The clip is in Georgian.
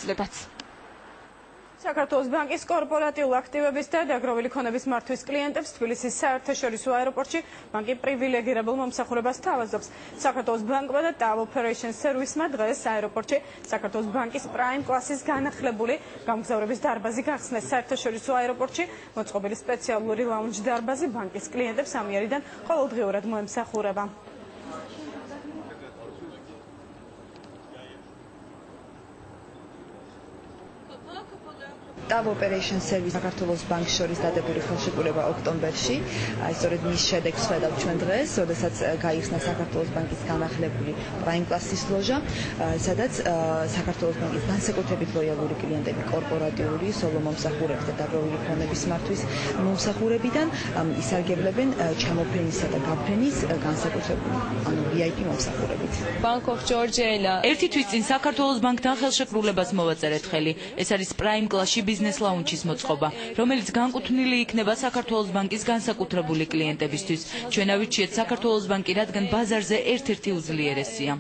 გამოცდილებაც. საქართველოს ბანკის კორპორატიული აქტივების და დაგროვილი ქონების მართვის კლიენტებს თბილისის საერთაშორისო აეროპორტში ბანკი პრივილეგირებულ მომსახურებას თავაზობს. საქართველოს ბანკმა და TAV Operation Service-მა დღეს აეროპორტში საქართველოს ბანკის პრაიმ კლასის განახლებული გამგზავრების დარბაზი გახსნეს. საერთაშორისო აეროპორტში მოწყობილი სპეციალური ლაუნჯ დარბაზი ბანკის კლიენტებს ამიერიდან ყოველდღიურად მოემსახურება. TAV Operation Service საქართველოს ბანკს შორის დადებული ხელშეკრულება ოქტომბერში, სწორედ მის შედეგს ხედავთ ჩვენ დღეს, როდესაც გაიხსნა საქართველოს ბანკის განახლებული პრაიმ კლასის ლოჟა, სადაც საქართველოს ბანკის განსაკუთრებით ლოიალური კლიენტები კორპორატიული, სოლო მომსახურების და დაგროვილი ქონების მართვის მომსახურებიდან ისარგებლებენ ჩამოფრენისა და გაფრენის განსაკუთრებული, ანუ VIP მომსახურებით. Bank of Georgia ერთი თვის წინ საქართველოს ბანკთან ხელშეკრულებას მოვაწერეთ ხელი. ეს არის პრაიმ კლასში ბიზნეს ლაუნჯის მოწყობა, რომელიც განკუთვნილი იქნება საქართველოს ბანკის განსაკუთრებული კლიენტებისთვის. ჩვენ ავირჩიეთ საქართველოს ბანკი, რადგან ბაზარზე ერთ-ერთი უძლიერესია.